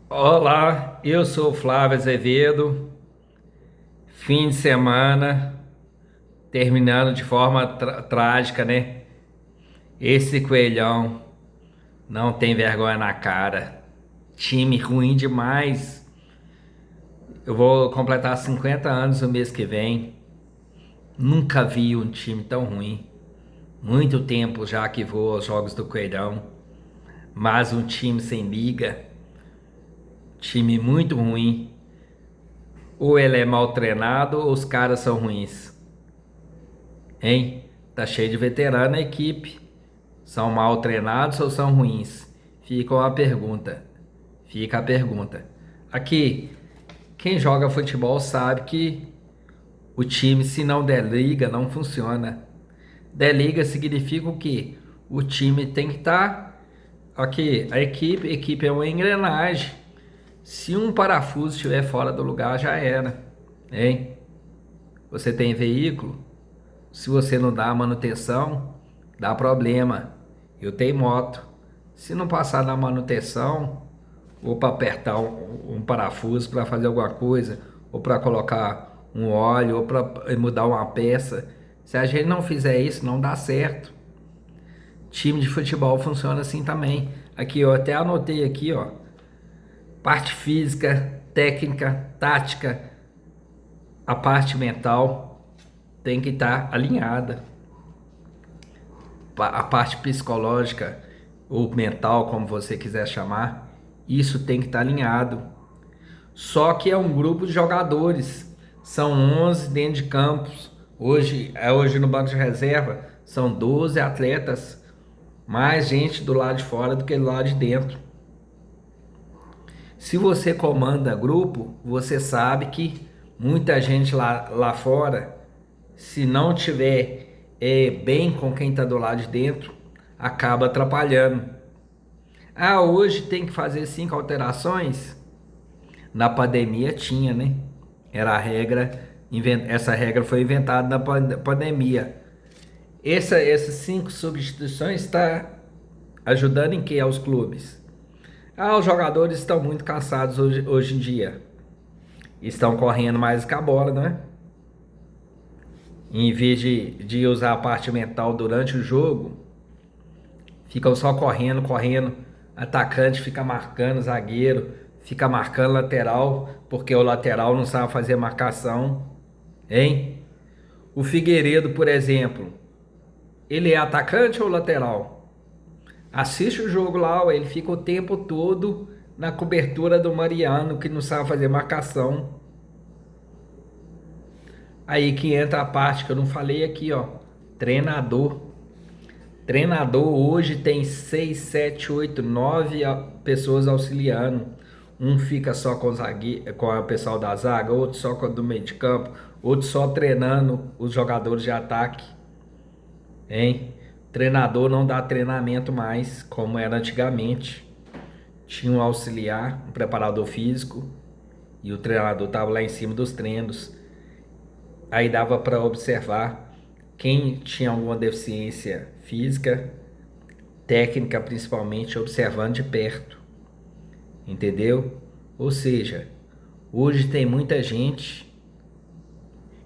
Olá, eu sou Flávio Azevedo. Fim de semana, terminando de forma trágica, né? Esse coelhão não tem vergonha na cara. Time ruim demais. Eu vou completar 50 anos no mês que vem. Nunca vi um time tão ruim. Muito tempo já que vou aos jogos do Coelhão. Mas um time sem liga. Time muito ruim. Ou ele é mal treinado ou os caras são ruins. Hein? Tá cheio de veterano na equipe. São mal treinados ou são ruins? Fica a pergunta. Aqui, quem joga futebol sabe que o time, se não der liga, não funciona. Der liga significa o quê? O time tem que estar. Aqui, a equipe é uma engrenagem. Se um parafuso estiver fora do lugar, já era. Hein? Você tem veículo? Se você não dá manutenção, dá problema. Eu tenho moto. Se não passar na manutenção, ou para apertar um parafuso para fazer alguma coisa, ou para colocar um óleo, ou para mudar uma peça, se a gente não fizer isso, não dá certo. Time de futebol funciona assim também. Aqui, eu até anotei aqui, ó, parte física, técnica, tática, a parte mental tem que estar alinhada. A parte psicológica ou mental, como você quiser chamar, isso tem que estar alinhado. Só que é um grupo de jogadores, são 11 dentro de campos. Hoje no banco de reserva são 12 atletas, mais gente do lado de fora do que do lado de dentro. Se você comanda grupo, você sabe que muita gente lá fora, se não tiver bem com quem está do lado de dentro, acaba atrapalhando. Ah, hoje tem que fazer 5 alterações? Na pandemia tinha, né? Era a regra, essa regra foi inventada na pandemia. Essas 5 substituições está ajudando em que aos clubes? Ah, os jogadores estão muito cansados hoje em dia. Estão correndo mais que a bola, né? Em vez de usar a parte mental durante o jogo, ficam só correndo, correndo. Atacante fica marcando zagueiro, fica marcando lateral, porque o lateral não sabe fazer marcação, hein? O Figueiredo, por exemplo, ele é atacante ou lateral? Assiste o jogo lá, ele fica o tempo todo na cobertura do Mariano, que não sabe fazer marcação. Aí que entra a parte que eu não falei aqui, ó. Treinador. Treinador hoje tem 6, 7, 8, 9 pessoas auxiliando. Um fica só com o pessoal da zaga, outro só com o do meio de campo, outro só treinando os jogadores de ataque. Hein? Treinador não dá treinamento mais, como era antigamente. Tinha um auxiliar, um preparador físico, e o treinador estava lá em cima dos treinos. Aí dava para observar quem tinha alguma deficiência física, técnica principalmente, observando de perto, entendeu? Ou seja, hoje tem muita gente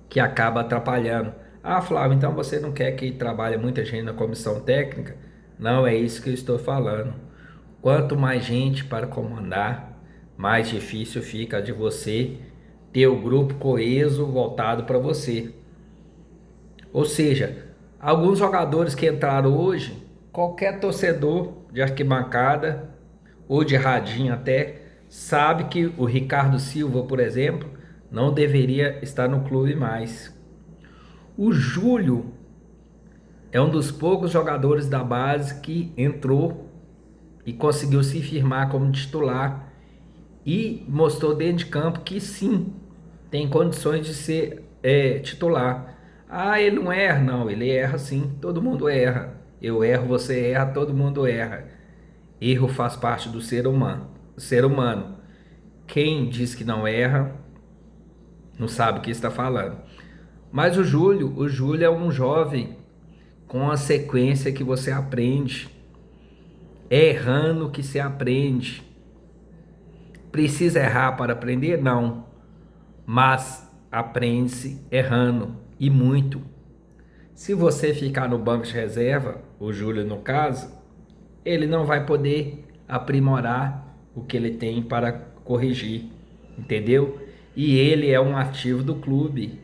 que acaba atrapalhando. Ah, Flávio, então você não quer que trabalhe muita gente na comissão técnica? Não é isso que eu estou falando. Quanto mais gente para comandar, mais difícil fica de você ter o grupo coeso voltado para você. Ou seja, alguns jogadores que entraram hoje, qualquer torcedor de arquibancada ou de radinho até, sabe que o Ricardo Silva, por exemplo, não deveria estar no clube mais. O Júlio é um dos poucos jogadores da base que entrou e conseguiu se firmar como titular e mostrou dentro de campo que sim, tem condições de ser titular. Ah, ele não erra? Não, ele erra sim, todo mundo erra. Eu erro, você erra, todo mundo erra. Erro faz parte do ser humano. Ser humano. Quem diz que não erra, não sabe o que está falando. Mas o Júlio é um jovem com a sequência que você aprende. É errando que se aprende. Precisa errar para aprender? Não. Mas aprende-se errando e muito. Se você ficar no banco de reserva, o Júlio no caso, ele não vai poder aprimorar o que ele tem para corrigir, entendeu? E ele é um ativo do clube.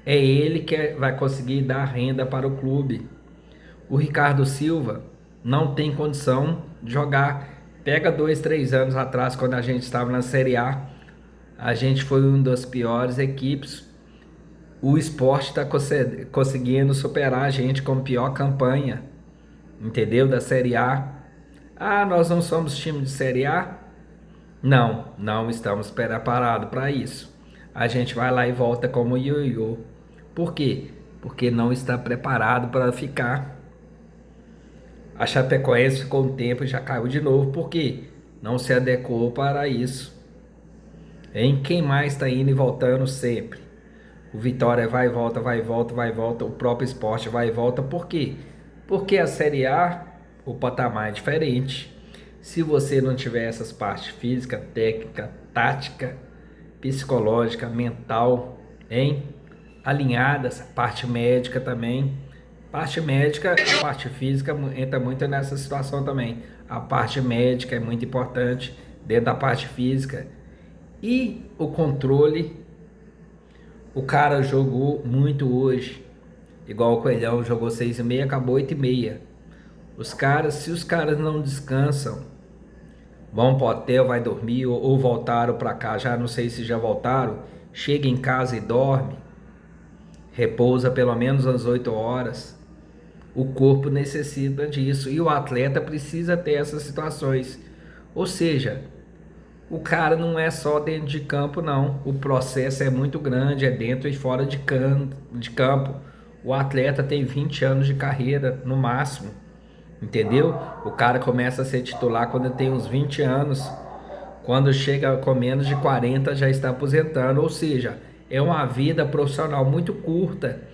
É ele que vai conseguir dar renda para o clube. O Ricardo Silva não tem condição de jogar. Pega 2, 3 anos atrás, quando a gente estava na Série a gente foi uma das piores equipes. O Sport está conseguindo superar a gente com pior campanha, entendeu? Da Série A. Ah, nós não somos time de Série A? Não, não estamos preparados para isso. A gente vai lá e volta como ioiô. Por quê? Porque não está preparado para ficar. A Chapecoense ficou um tempo e já caiu de novo. Por quê? Não se adequou para isso. Em quem mais está indo e voltando sempre? O Vitória vai e volta, vai e volta, vai e volta. O próprio Sport vai e volta. Por quê? Porque a Série A, o patamar é diferente. Se você não tiver essas partes física, técnica, tática, psicológica, mental, hein? Alinhadas, parte médica também. Parte médica, a parte física entra muito nessa situação também. A parte médica é muito importante dentro da parte física. E o controle, o cara jogou muito hoje. Igual o Coelhão jogou 6h30, acabou 8h30. Se os caras não descansam, vão pro hotel, vai dormir ou voltaram para cá, já não sei se já voltaram, chega em casa e dorme, repousa pelo menos umas 8 horas. O corpo necessita disso e o atleta precisa ter essas situações. Ou seja, o cara não é só dentro de campo, não. O processo é muito grande, é dentro e fora de campo. O atleta tem 20 anos de carreira, no máximo. Entendeu? O cara começa a ser titular quando tem uns 20 anos. Quando chega com menos de 40, já está aposentando. Ou seja, é uma vida profissional muito curta.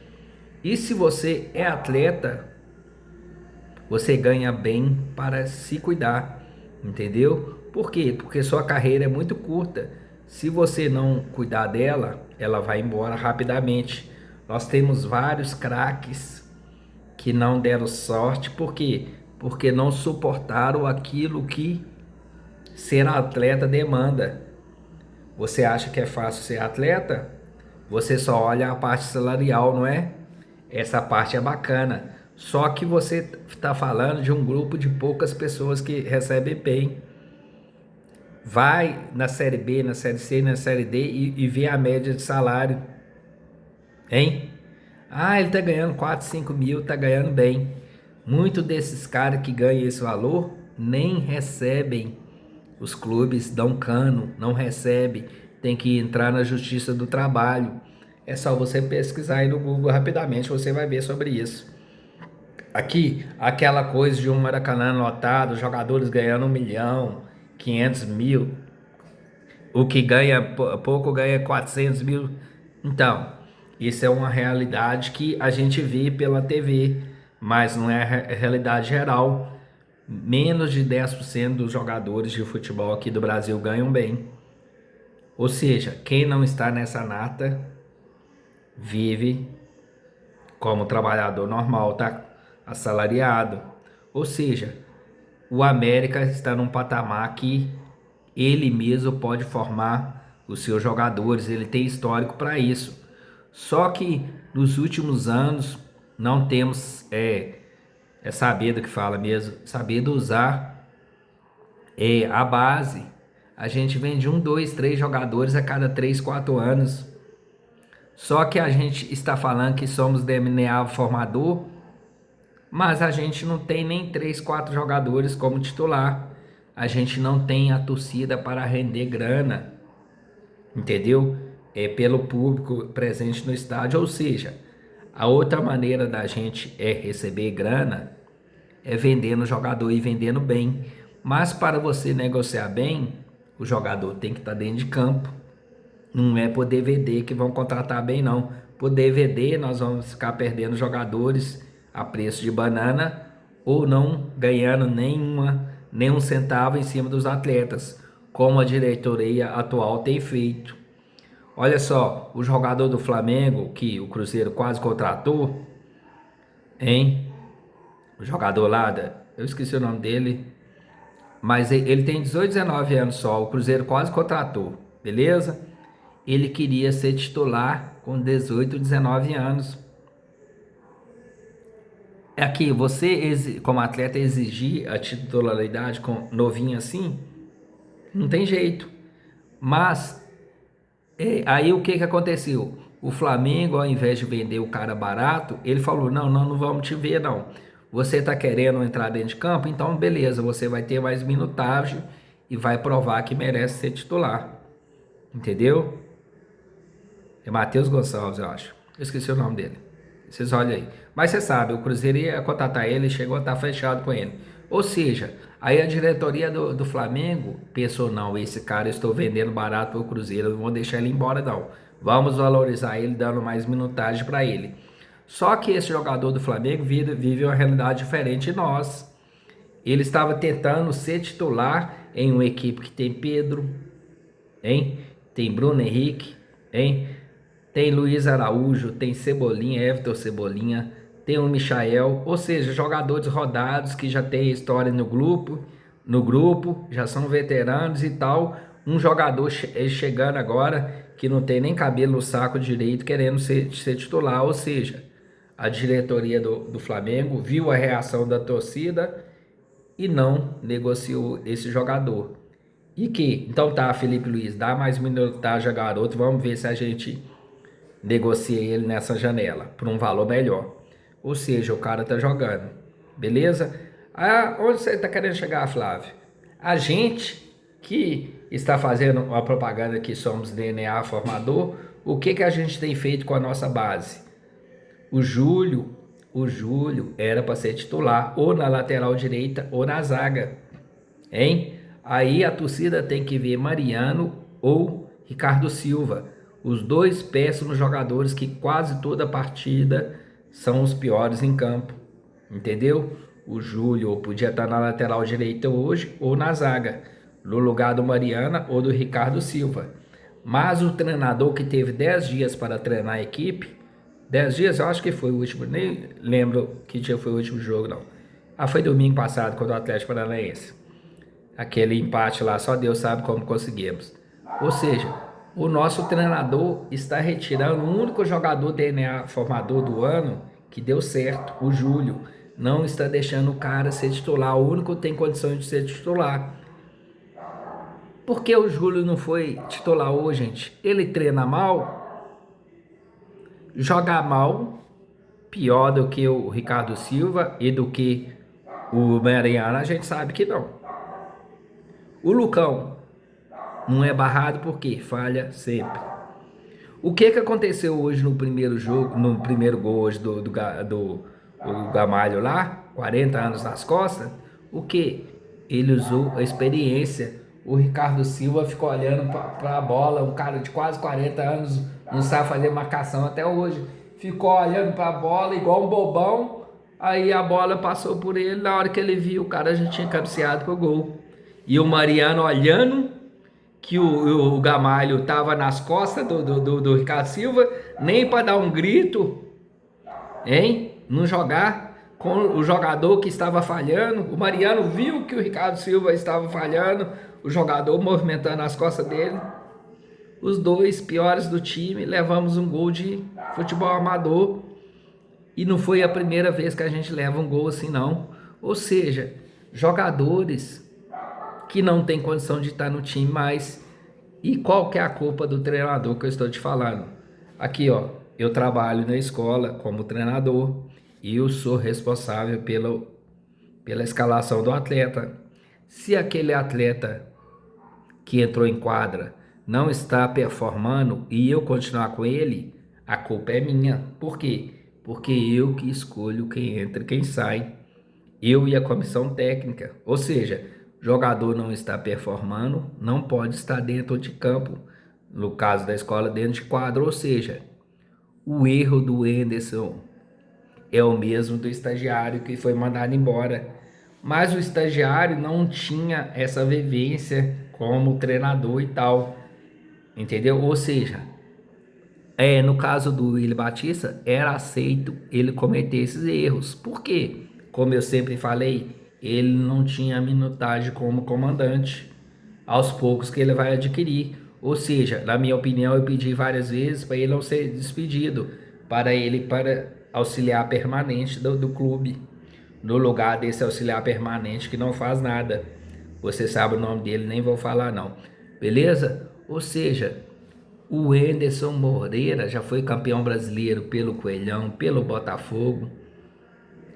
E se você é atleta, você ganha bem para se cuidar. Entendeu? Por quê? Porque sua carreira é muito curta. Se você não cuidar dela, ela vai embora rapidamente. Nós temos vários craques que não deram sorte. Por quê? Porque não suportaram aquilo que ser atleta demanda. Você acha que é fácil ser atleta? Você só olha a parte salarial, não é? Essa parte é bacana. Só que você está falando de um grupo de poucas pessoas que recebem bem. Vai na Série B, na Série C, na Série D e vê a média de salário. Hein? Ah, ele tá ganhando 4, 5 mil, tá ganhando bem. Muitos desses caras que ganham esse valor nem recebem. Os clubes dão cano, não recebe. Tem que entrar na Justiça do Trabalho. É só você pesquisar aí no Google rapidamente, você vai ver sobre isso. Aqui, aquela coisa de um Maracanã lotado, jogadores ganhando 1 milhão, 500 mil. O que ganha pouco ganha 400 mil. Então, isso é uma realidade que a gente vê pela TV, mas não é a realidade geral. Menos de 10% dos jogadores de futebol aqui do Brasil ganham bem. Ou seja, quem não está nessa nata vive como trabalhador normal, tá? Assalariado. Ou seja, o América está num patamar que ele mesmo pode formar os seus jogadores, ele tem histórico para isso. Só que nos últimos anos não temos saber do que fala mesmo, saber usar a base. A gente vende 1, 2, 3 jogadores a cada 3, 4 anos. Só que a gente está falando que somos DNA formador, mas a gente não tem nem 3, 4 jogadores como titular. A gente não tem a torcida para render grana, entendeu? É pelo público presente no estádio. Ou seja, a outra maneira da gente receber grana é vendendo o jogador e vendendo bem. Mas para você negociar bem, o jogador tem que estar dentro de campo. Não é por DVD que vão contratar bem, não. Por DVD nós vamos ficar perdendo jogadores a preço de banana ou não ganhando nenhum centavo em cima dos atletas. como a diretoria atual tem feito. Olha só, o jogador do Flamengo, que o Cruzeiro quase contratou, hein? O jogador lá, eu esqueci o nome dele, mas ele tem 18, 19 anos só, o Cruzeiro quase contratou, beleza? Ele queria ser titular com 18, 19 anos. É aqui, você como atleta exigir a titularidade com novinho assim, não tem jeito. Mas aí o que que aconteceu? O Flamengo, ao invés de vender o cara barato, ele falou: não, não, não vamos te ver, não. Você tá querendo entrar dentro de campo? Então, beleza, você vai ter mais minutagem e vai provar que merece ser titular. Entendeu? É Matheus Gonçalves, eu acho. Eu esqueci o nome dele. Vocês olham aí. Mas você sabe, o Cruzeiro ia contratar ele e chegou a estar fechado com ele. Ou seja, aí a diretoria do Flamengo pensou: não, esse cara eu estou vendendo barato para o Cruzeiro, não vou deixar ele embora, não. Vamos valorizar ele, dando mais minutagem para ele. Só que esse jogador do Flamengo vive uma realidade diferente de nós. Ele estava tentando ser titular em uma equipe que tem Pedro, hein? Tem Bruno Henrique, hein? Tem Luiz Araújo, tem Cebolinha, Everton Cebolinha, tem o Michael, ou seja, jogadores rodados que já tem história no grupo, já são veteranos e tal. Um jogador chegando agora que não tem nem cabelo no saco direito, querendo ser titular, ou seja, a diretoria do Flamengo viu a reação da torcida e não negociou esse jogador. E que, então tá, Felipe Luiz, dá mais minutagem a garoto, vamos ver se a gente negocia ele nessa janela por um valor melhor. Ou seja, o cara tá jogando, beleza? Ah, onde você tá querendo chegar, Flávio? A gente que está fazendo uma propaganda que somos DNA formador, o que que a gente tem feito com a nossa base? O Júlio era para ser titular ou na lateral direita ou na zaga, hein? Aí a torcida tem que ver Mariano ou Ricardo Silva, os dois péssimos jogadores que quase toda partida são os piores em campo, entendeu? O Júlio podia estar na lateral direita hoje ou na zaga, no lugar do Mariana ou do Ricardo Silva. Mas o treinador que teve 10 dias para treinar a equipe, 10 dias eu acho que foi o último, nem lembro que dia foi o último jogo não. Ah, foi domingo passado contra o Atlético Paranaense. Aquele empate lá, só Deus sabe como conseguimos. Ou seja, o nosso treinador está retirando o único jogador DNA formador do ano que deu certo, o Júlio. Não está deixando o cara ser titular, o único que tem condições de ser titular. Por que o Júlio não foi titular hoje, gente? Ele treina mal, joga mal, pior do que o Ricardo Silva e do que o Mariano, a gente sabe que não. O Lucão não é barrado porque falha sempre. O que que aconteceu hoje no primeiro jogo, no primeiro gol hoje do Gamalho lá, 40 anos nas costas? O que? Ele usou a experiência. O Ricardo Silva ficou olhando para a bola, um cara de quase 40 anos, não sabe fazer marcação até hoje. Ficou olhando para a bola igual um bobão, aí a bola passou por ele, na hora que ele viu, o cara já tinha cabeceado pro gol. E o Mariano olhando que o Gamalho estava nas costas do Ricardo Silva, nem para dar um grito, hein? Não jogar com o jogador que estava falhando. O Mariano viu que o Ricardo Silva estava falhando, o jogador movimentando as costas dele. Os dois piores do time, levamos um gol de futebol amador. E não foi a primeira vez que a gente leva um gol assim, não. Ou seja, jogadores que não tem condição de estar no time mais. E qual que é a culpa do treinador que eu estou te falando? Aqui, ó, eu trabalho na escola como treinador e eu sou responsável pela escalação do atleta. Se aquele atleta que entrou em quadra não está performando e eu continuar com ele, a culpa é minha. Por quê? Porque eu que escolho quem entra e quem sai. Eu e a comissão técnica. Ou seja, jogador não está performando, não pode estar dentro de campo, no caso da escola, dentro de quadro. Ou seja, o erro do Henderson é o mesmo do estagiário que foi mandado embora. Mas o estagiário não tinha essa vivência como treinador e tal, entendeu? Ou seja, no caso do Willy Batista, era aceito ele cometer esses erros. Por quê? Como eu sempre falei, ele não tinha minutagem como comandante, aos poucos que ele vai adquirir. Ou seja, na minha opinião, eu pedi várias vezes para ele não ser despedido, para auxiliar permanente do clube, no lugar desse auxiliar permanente que não faz nada. Você sabe o nome dele, nem vou falar não. Beleza? Ou seja, o Wenderson Moreira já foi campeão brasileiro pelo Coelhão, pelo Botafogo,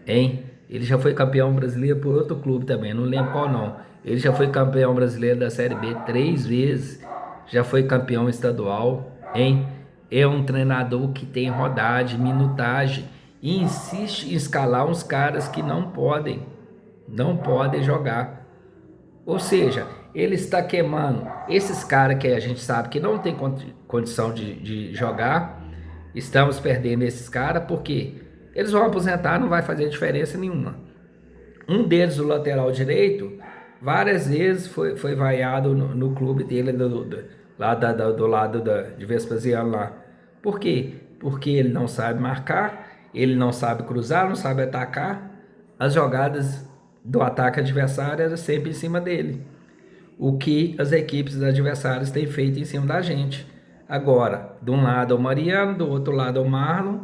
hein? Ele já foi campeão brasileiro por outro clube também, não lembro qual não. Ele já foi campeão brasileiro da Série B 3 vezes, já foi campeão estadual, hein? É um treinador que tem rodagem, minutagem e insiste em escalar uns caras que não podem jogar. Ou seja, ele está queimando esses caras que a gente sabe que não tem condição de jogar. Estamos perdendo esses caras porque eles vão aposentar, não vai fazer diferença nenhuma. Um deles, o lateral direito, várias vezes foi vaiado no clube dele, lá do lado de Vespasiano lá. Por quê? Porque ele não sabe marcar, ele não sabe cruzar, não sabe atacar. As jogadas do ataque adversário eram sempre em cima dele. O que as equipes adversárias têm feito em cima da gente. Agora, de um lado é o Mariano, do outro lado é o Marlon.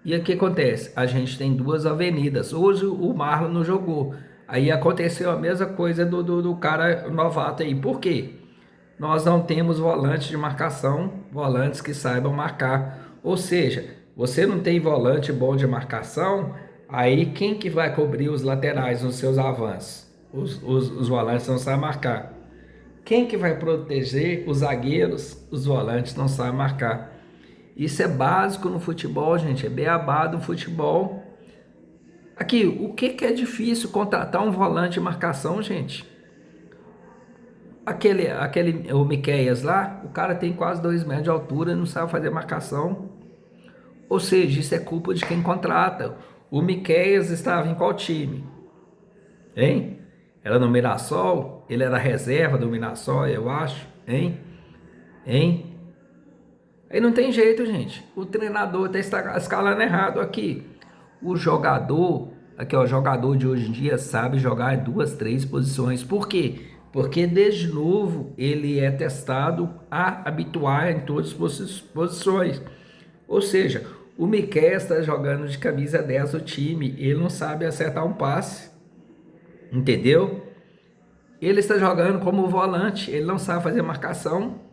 E o que acontece? A gente tem duas avenidas. Hoje o Marlon não jogou. Aí aconteceu a mesma coisa do cara novato aí. Por quê? Nós não temos volantes de marcação, volantes que saibam marcar. Ou seja, você não tem volante bom de marcação, aí quem que vai cobrir os laterais nos seus avanços? Os volantes não sabem marcar. Quem que vai proteger os zagueiros? Os volantes não sabem marcar. Isso é básico no futebol, gente. É beabá do futebol. Aqui, o que é difícil contratar um volante de marcação, gente? O Miqueias lá, o cara tem quase 2 metros de altura e não sabe fazer marcação. Ou seja, isso é culpa de quem contrata. O Miqueias estava em qual time? Hein? Era no Mirassol? Ele era reserva do Mirassol, eu acho. Hein? Hein? Aí não tem jeito, gente. O treinador está escalando errado aqui. O jogador, aqui ó, o jogador de hoje em dia sabe jogar em 2, 3 posições. Por quê? Porque desde novo ele é testado a habituar em todas as posições. Ou seja, o Miquel está jogando de camisa 10 do time, ele não sabe acertar um passe. Entendeu? Ele está jogando como volante, ele não sabe fazer marcação.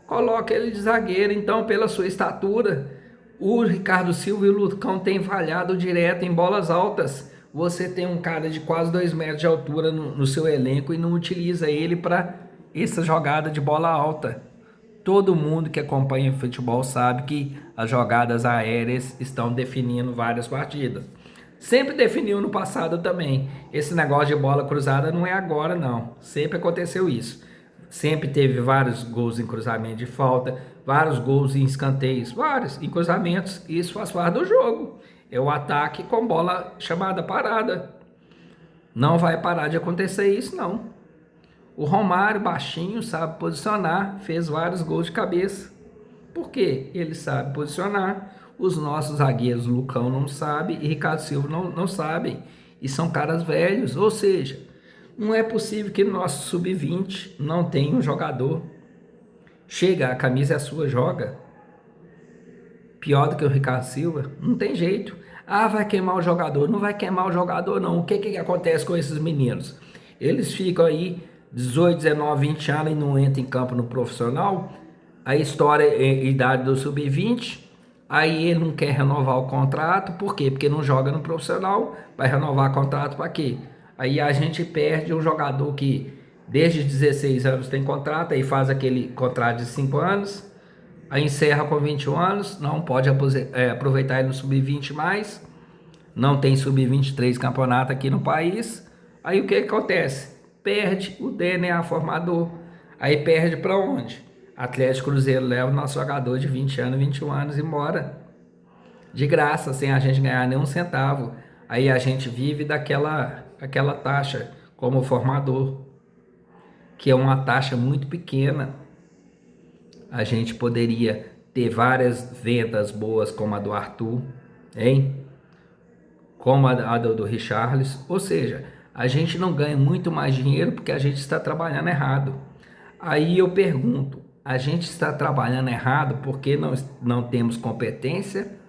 Coloca ele de zagueiro, então, pela sua estatura. O Ricardo Silva e o Lucão têm falhado direto em bolas altas. Você tem um cara de quase 2 metros de altura no seu elenco e não utiliza ele para essa jogada de bola alta. Todo mundo que acompanha futebol sabe que as jogadas aéreas estão definindo várias partidas. Sempre definiu no passado também. Esse negócio de bola cruzada não é agora, não. Sempre aconteceu isso. Sempre teve vários gols em cruzamento de falta, vários gols em escanteios, vários em cruzamentos. Isso faz parte do jogo. É o ataque com bola chamada parada. Não vai parar de acontecer isso, não. O Romário, baixinho, sabe posicionar, fez vários gols de cabeça. Por quê? Ele sabe posicionar. Os nossos zagueiros, Lucão não sabe e Ricardo Silva não sabem. E são caras velhos, ou seja, não é possível que no nosso sub-20 não tenha um jogador. Chega, a camisa é sua, joga. Pior do que o Ricardo Silva, não tem jeito. Ah, vai queimar o jogador. Não vai queimar o jogador, não. O que acontece com esses meninos? Eles ficam aí 18, 19, 20 anos e não entram em campo no profissional. A história é a idade do sub-20. Aí ele não quer renovar o contrato. Por quê? Porque não joga no profissional. Vai renovar o contrato para quê? Aí a gente perde um jogador que desde 16 anos tem contrato, aí faz aquele contrato de 5 anos, aí encerra com 21 anos, não pode aproveitar ele no sub-20 mais, não tem sub-23 campeonato aqui no país. Aí o que acontece? Perde o DNA formador. Aí perde para onde? Atlético Cruzeiro leva o nosso jogador de 20 anos, 21 anos embora. De graça, sem a gente ganhar nenhum centavo. Aí a gente vive daquela taxa como formador. que é uma taxa muito pequena. A gente poderia ter várias vendas boas como a do Arthur, hein? Como a do Richarlison, ou seja, a gente não ganha muito mais dinheiro porque a gente está trabalhando errado. Aí eu pergunto, a gente está trabalhando errado porque não temos competência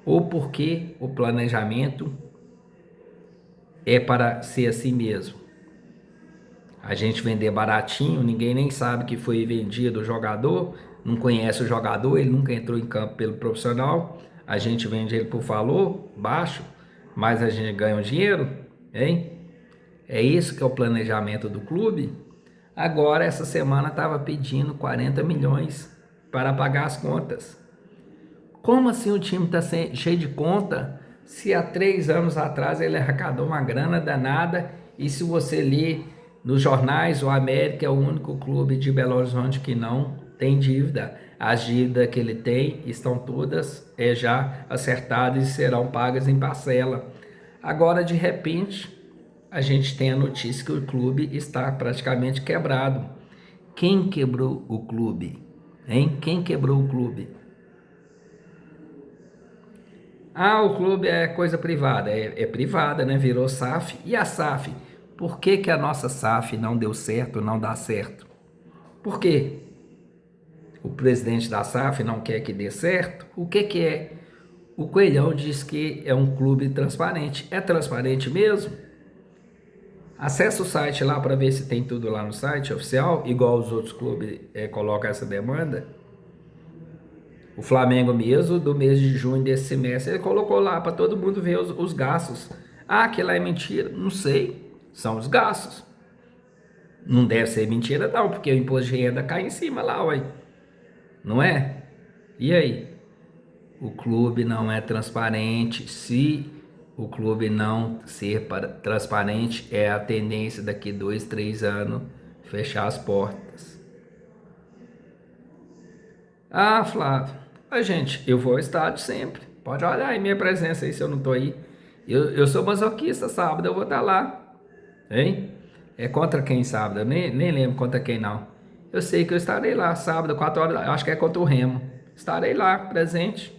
ou porque o planejamento é para ser assim mesmo? A gente vender baratinho, ninguém nem sabe que foi vendido o jogador, não conhece o jogador, ele nunca entrou em campo pelo profissional, a gente vende ele por valor baixo, mas a gente ganha um dinheiro, hein? É isso que é o planejamento do clube? Agora, essa semana, estava pedindo 40 milhões para pagar as contas. Como assim o time está cheio de conta se há 3 anos atrás ele arrecadou uma grana danada e se você ler nos jornais, o América é o único clube de Belo Horizonte que não tem dívida. As dívidas que ele tem estão todas já acertadas e serão pagas em parcela. Agora, de repente, a gente tem a notícia que o clube está praticamente quebrado. Quem quebrou o clube? Hein? Quem quebrou o clube? Ah, o clube é coisa privada. É privada, né? Virou SAF. E a SAF? Por que que a nossa SAF não deu certo, não dá certo? Por quê? O presidente da SAF não quer que dê certo? O que que é? O Coelhão diz que é um clube transparente. É transparente mesmo? Acesse o site lá para ver se tem tudo lá no site oficial, igual os outros clubes colocam essa demanda. O Flamengo mesmo, do mês de junho desse semestre, ele colocou lá para todo mundo ver os gastos. Ah, aquilo lá é mentira? Não sei, são os gastos. Não deve ser mentira não, porque o imposto de renda cai em cima lá, ué. Não é? E aí? O clube não é transparente. Se o clube não ser transparente, é a tendência daqui 2, 3 anos fechar as portas. Ah, Flávio, gente, eu vou ao estádio sempre. Pode olhar aí minha presença aí se eu não tô aí. Eu sou masoquista, sábado eu vou estar lá. Hein? É contra quem sábado? Eu nem lembro contra quem não. Eu sei que eu estarei lá sábado, 4 horas, acho que é contra o Remo. Estarei lá, presente.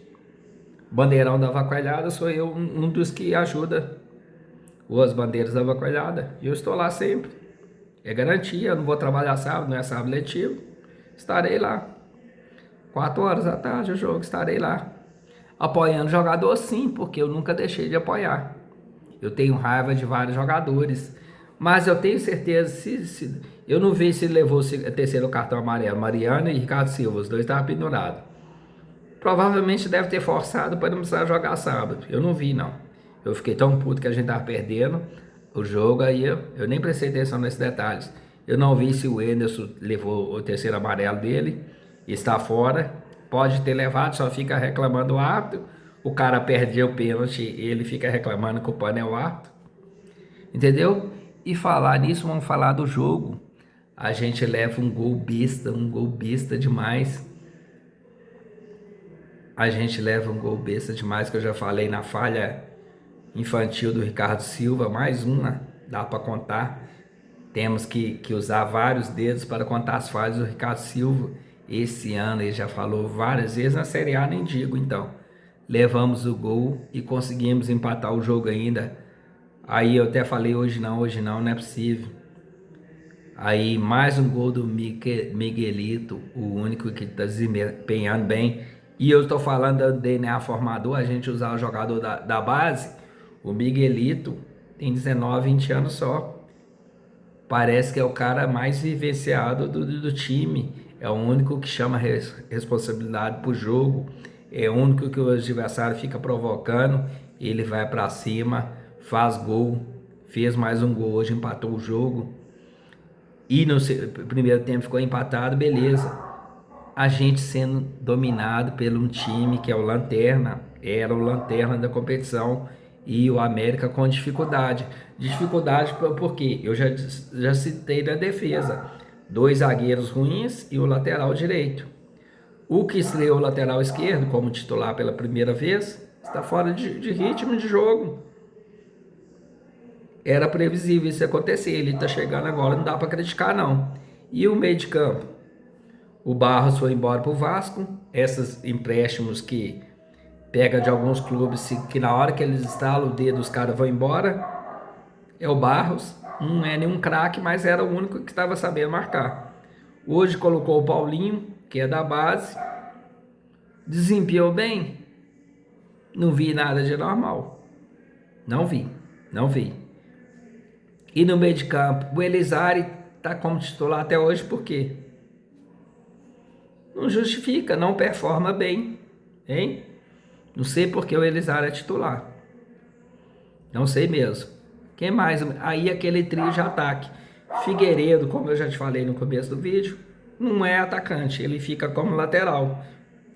Bandeirão da Vacoelhada, sou eu um dos que ajuda as bandeiras da Vacoelhada. E eu estou lá sempre. É garantia, eu não vou trabalhar sábado, não é sábado letivo. Estarei lá. 4 horas da tarde o jogo, estarei lá. Apoiando jogador sim, porque eu nunca deixei de apoiar. Eu tenho raiva de vários jogadores. Mas eu tenho certeza, se eu não vi se ele levou o terceiro cartão amarelo, Mariano e Ricardo Silva, os dois estavam pendurados. Provavelmente deve ter forçado para não precisar jogar sábado. Eu não vi, não. Eu fiquei tão puto que a gente tava perdendo o jogo, aí eu nem prestei atenção nesses detalhes. Eu não vi se o Enderson levou o terceiro amarelo dele, está fora. Pode ter levado, só fica reclamando o árbitro. O cara perdeu o pênalti, ele fica reclamando que o pano é o árbitro. Entendeu? E falar nisso, vamos falar do jogo. A gente leva um gol besta demais. A gente leva um gol besta demais, que eu já falei na falha infantil do Ricardo Silva, mais uma, dá para contar. Temos que usar vários dedos para contar as falhas do Ricardo Silva. Esse ano ele já falou várias vezes, na Série A nem digo então. Levamos o gol e conseguimos empatar o jogo ainda. Aí eu até falei hoje não é possível. Aí mais um gol do Miguelito, o único que está desempenhando bem. E eu estou falando do DNA formador, a gente usar o jogador da base. O Miguelito tem 19, 20 anos só. Parece que é o cara mais vivenciado do time. É o único que chama responsabilidade pro jogo. É o único que o adversário fica provocando. Ele vai para cima, faz gol. Fez mais um gol hoje, empatou o jogo. E no primeiro tempo ficou empatado, beleza. A gente sendo dominado por um time que é o Lanterna, era o Lanterna da competição, e o América com dificuldade. Dificuldade porque eu já citei na defesa. 2 zagueiros ruins e o lateral direito. O que estreou o lateral esquerdo como titular pela primeira vez está fora de ritmo de jogo. Era previsível isso acontecer, ele está chegando agora, não dá para criticar não. E o meio de campo? O Barros foi embora para o Vasco. Esses empréstimos que pega de alguns clubes, que na hora que eles estalam o dedo, os caras vão embora. É o Barros. Não é nenhum craque, mas era o único que estava sabendo marcar. Hoje colocou o Paulinho, que é da base. Desempenhou bem? Não vi nada de normal. Não vi. Não vi. E no meio de campo, o Elizari tá como titular até hoje, por quê? Não justifica, não performa bem, hein? Não sei porque o Elizari é titular. Não sei mesmo. Quem mais? Aí aquele trio de ataque. Figueiredo, como eu já te falei no começo do vídeo, não é atacante, ele fica como lateral,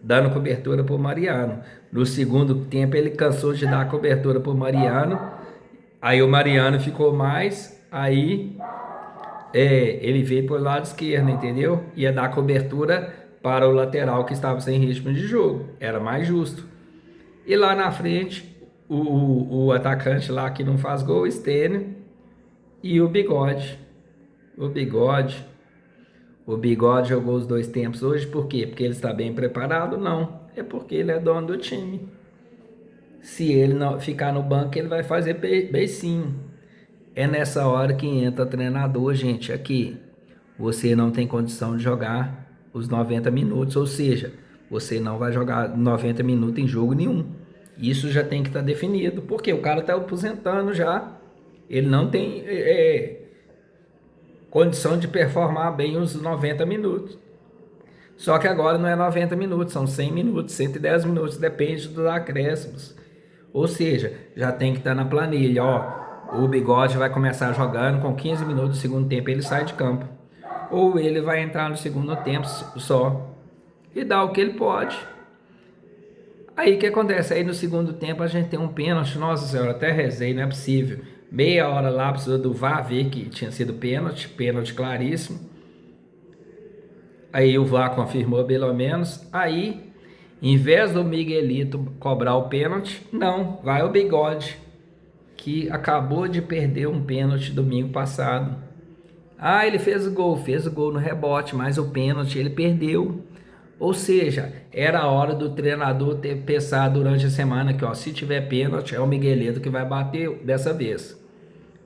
dando cobertura para o Mariano. No segundo tempo ele cansou de dar cobertura para o Mariano, aí o Mariano ficou mais, aí ele veio para o lado esquerdo, entendeu? Ia dar cobertura para o lateral que estava sem ritmo de jogo, era mais justo. E lá na frente, o atacante lá que não faz gol, o Stênio, e o Bigode. O Bigode jogou os 2 tempos hoje, por quê? Porque ele está bem preparado? Não, é porque ele é dono do time. Se ele não ficar no banco, ele vai fazer beicinho. É nessa hora que entra treinador, gente, aqui. Você não tem condição de jogar os 90 minutos, ou seja, você não vai jogar 90 minutos em jogo nenhum. Isso já tem que estar definido, porque o cara está aposentando já. Ele não tem condição de performar bem os 90 minutos. Só que agora não é 90 minutos, são 100 minutos, 110 minutos, depende dos acréscimos. Ou seja, já tem que estar na planilha, ó. O Bigode vai começar jogando com 15 minutos do segundo tempo, ele sai de campo. Ou ele vai entrar no segundo tempo só e dar o que ele pode. Aí o que acontece? Aí no segundo tempo a gente tem um pênalti. Nossa senhora, até rezei, não é possível. Meia hora lá, precisou do VAR ver que tinha sido pênalti claríssimo. Aí o VAR confirmou pelo menos. Aí, em vez do Miguelito cobrar o pênalti, não, vai o Bigode, que acabou de perder um pênalti domingo passado. Ah, ele fez o gol no rebote, mas o pênalti ele perdeu. Ou seja, era a hora do treinador ter pensado durante a semana que, ó, se tiver pênalti, é o Miguelito que vai bater dessa vez.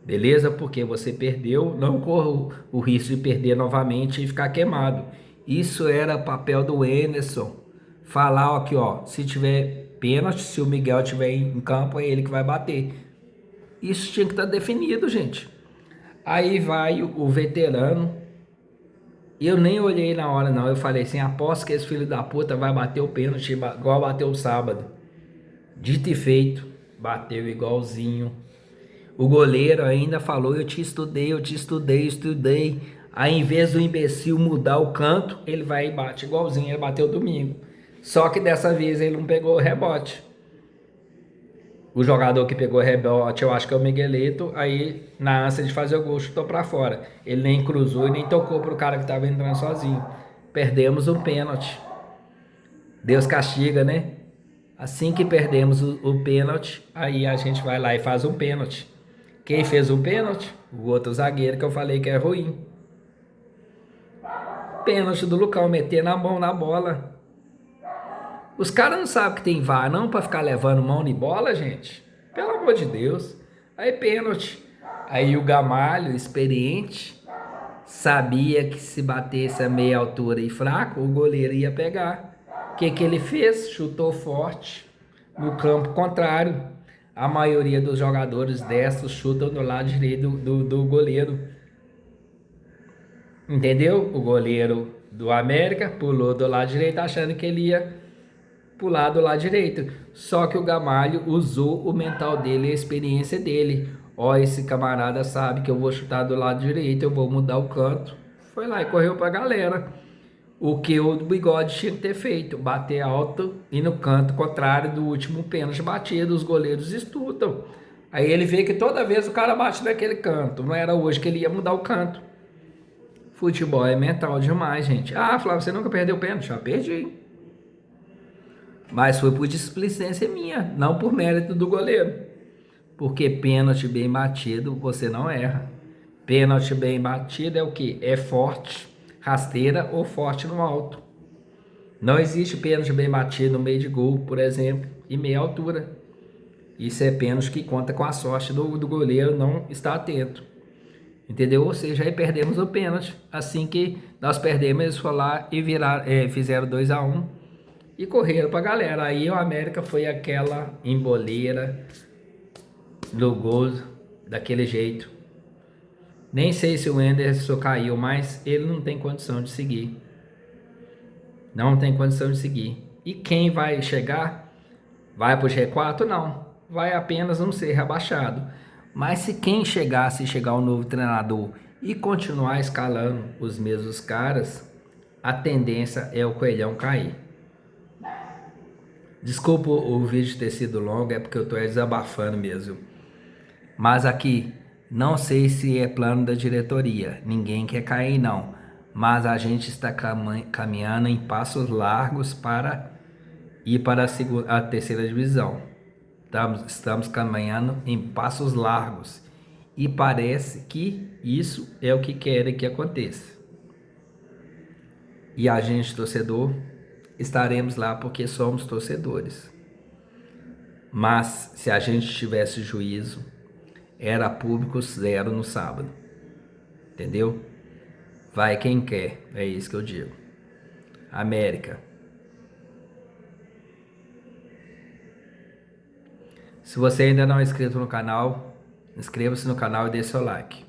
Beleza? Porque você perdeu, não corra o risco de perder novamente e ficar queimado. Isso era papel do Anderson. Falar aqui, ó, se tiver pênalti, se o Miguel estiver em campo, é ele que vai bater. Isso tinha que estar definido, gente. Aí vai o veterano. Eu nem olhei na hora, não. Eu falei assim, aposto que esse filho da puta vai bater o pênalti igual bateu o sábado. Dito e feito, bateu igualzinho. O goleiro ainda falou, eu te estudei. Aí, em vez do imbecil mudar o canto, ele vai e bate igualzinho, ele bateu domingo. Só que dessa vez ele não pegou o rebote. O jogador que pegou o rebote, eu acho que é o Miguelito, aí na ânsia de fazer o gol, chutou pra fora. Ele nem cruzou e nem tocou pro cara que tava entrando sozinho. Perdemos um pênalti. Deus castiga, né? Assim que perdemos o pênalti, aí a gente vai lá e faz um pênalti. Quem fez um pênalti? O outro zagueiro que eu falei que é ruim. Pênalti do Lucão, meter na mão na bola. Os caras não sabem que tem VAR não pra ficar levando mão de bola, gente. Pelo amor de Deus. Aí pênalti. Aí o Gamalho, experiente, sabia que se batesse a meia altura e fraco, o goleiro ia pegar. O que ele fez? Chutou forte no campo contrário. A maioria dos jogadores destros chutam do lado direito do goleiro. Entendeu? O goleiro do América pulou do lado direito achando que ele ia pular do lado direito. Só que o Gamalho usou o mental dele, a experiência dele. Ó, esse camarada sabe que eu vou chutar do lado direito, eu vou mudar o canto. Foi lá e correu pra galera. O que o Bigode tinha que ter feito, bater alto e no canto contrário do último pênalti batido, os goleiros estudam. Aí ele vê que toda vez o cara bate naquele canto, não era hoje que ele ia mudar o canto. Futebol é mental demais, gente. Ah, Flávio, você nunca perdeu pênalti? Já perdi. Mas foi por displicência minha, não por mérito do goleiro. Porque pênalti bem batido, você não erra. Pênalti bem batido é o quê? É forte. rasteira ou forte no alto. Não existe pênalti bem batido no meio de gol, por exemplo, e meia altura. Isso é pênalti que conta com a sorte do goleiro não estar atento. Entendeu? Ou seja, aí perdemos o pênalti. Assim que nós perdemos, eles foram lá e fizeram 2-1 e correram pra galera. Aí o América foi aquela emboleira do gol daquele jeito. Nem sei se o Enderson caiu, mas ele não tem condição de seguir. Não tem condição de seguir. E quem vai chegar? Vai pro G4? Não. Vai apenas não ser rebaixado. Mas se chegar um novo treinador e continuar escalando os mesmos caras, a tendência é o Coelhão cair. Desculpa o vídeo ter sido longo, é porque eu tô desabafando mesmo. Mas aqui, não sei se é plano da diretoria, ninguém quer cair não. Mas a gente está caminhando em passos largos para ir para a terceira divisão. Estamos caminhando em passos largos. E parece que isso é o que querem que aconteça. E a gente, torcedor, estaremos lá porque somos torcedores. Mas se a gente tivesse juízo, era público zero no sábado. Entendeu? Vai quem quer, é isso que eu digo. América. Se você ainda não é inscrito no canal, inscreva-se no canal e dê seu like.